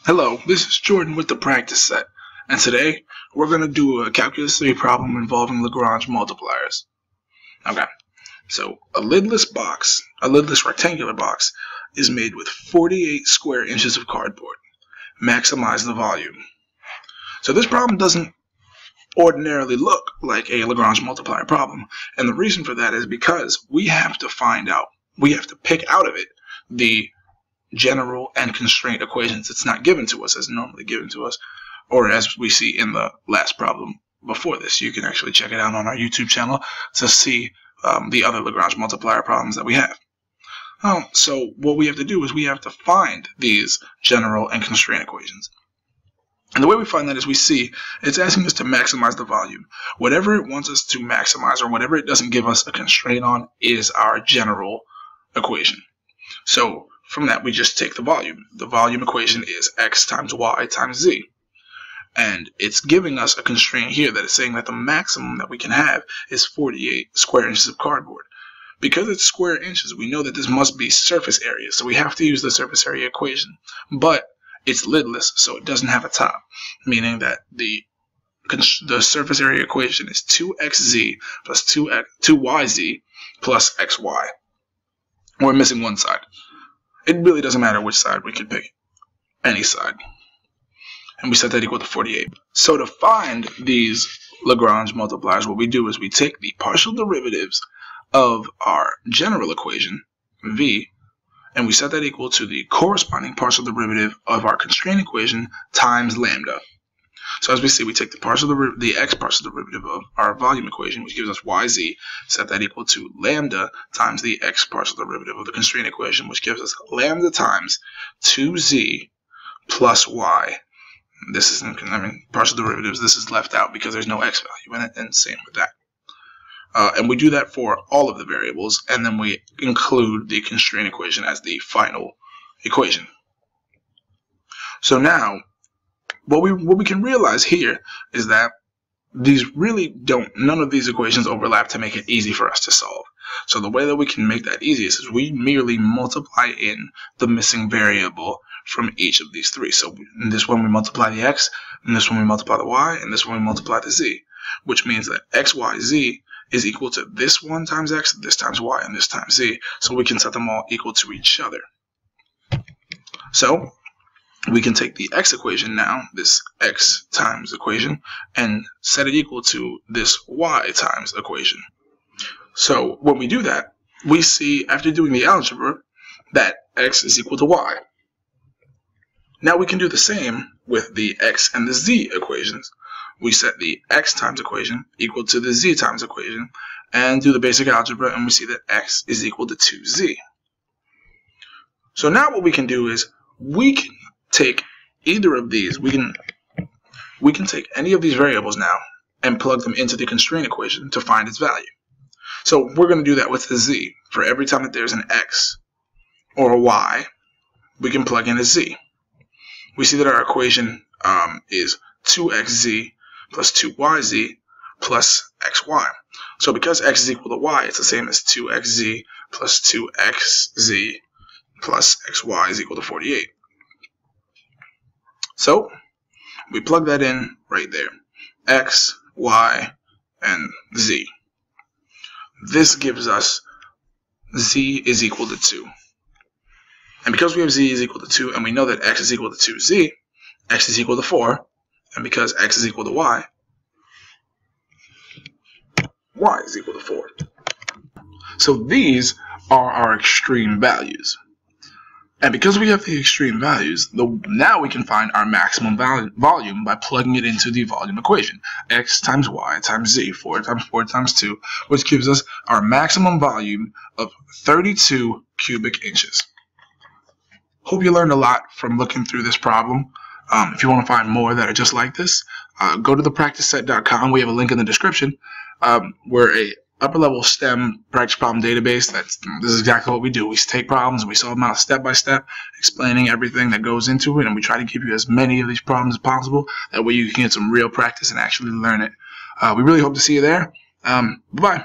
Hello, this is Jordan with the practice set, and today we're going to do a Calculus 3 problem involving Lagrange multipliers. Okay, so a lidless rectangular box is made with 48 square inches of cardboard. Maximize the volume. So this problem doesn't ordinarily look like a Lagrange multiplier problem, and the reason for that is because we have to pick out of it the general and constraint equations. It's not given to us as normally given to us, or as we see in the last problem before this. You can actually check it out on our YouTube channel to see the other Lagrange multiplier problems that we have. So what we have to do is we have to find these general and constraint equations. And the way we find that is we see it's asking us to maximize the volume. Whatever it wants us to maximize, or whatever it doesn't give us a constraint on, is our general equation. So from that, we just take the volume. The volume equation is x times y times z. And it's giving us a constraint here that is saying that the maximum that we can have is 48 square inches of cardboard. Because it's square inches, we know that this must be surface area, so we have to use the surface area equation. But it's lidless, so it doesn't have a top, meaning that the surface area equation is 2xz plus 2yz plus xy. We're missing one side. It really doesn't matter which side, we can pick any side. And we set that equal to 48. So to find these Lagrange multipliers, what we do is we take the partial derivatives of our general equation, v, and we set that equal to the corresponding partial derivative of our constraint equation times lambda. So as we see, we take the x partial derivative of our volume equation, which gives us yz, set that equal to lambda times the x partial derivative of the constraint equation, which gives us lambda times 2z plus y. This is, partial derivatives, this is left out because there's no x value in it, and same with that. And we do that for all of the variables, and then we include the constraint equation as the final equation. So now, what we can realize here is that none of these equations overlap to make it easy for us to solve. So the way that we can make that easiest is we merely multiply in the missing variable from each of these three. So in this one we multiply the x, in this one we multiply the y, and this one we multiply the z, which means that x, y, z is equal to this one times x, this times y, and this times z. So we can set them all equal to each other. So we can take the x equation now, this x times equation, and set it equal to this y times equation. So when we do that, we see, after doing the algebra, that x is equal to y. Now we can do the same with the x and the z equations. We set the x times equation equal to the z times equation, and do the basic algebra, and we see that x is equal to 2z. So now what we can do is we can take either of these. We can take any of these variables now and plug them into the constraint equation to find its value. So we're going to do that with the z. For every time that there's an x or a y, we can plug in a z. We see that our equation is 2xz plus 2yz plus xy. So because x is equal to y, it's the same as 2xz plus 2xz plus xy is equal to 48. So we plug that in right there, x, y, and z. This gives us z is equal to 2. And because we have z is equal to 2, and we know that x is equal to 2z, x is equal to 4, and because x is equal to y is equal to 4. So these are our extreme values. And because we have the extreme values, now we can find our maximum volume by plugging it into the volume equation. X times y times z, 4 times 4 times 2, which gives us our maximum volume of 32 cubic inches. Hope you learned a lot from looking through this problem. If you want to find more that are just like this, go to thepracticeset.com. We have a link in the description. We're a upper-level STEM practice problem database. This is exactly what we do. We take problems and we solve them out step by step, explaining everything that goes into it, and we try to give you as many of these problems as possible. That way you can get some real practice and actually learn it. We really hope to see you there. Bye-bye.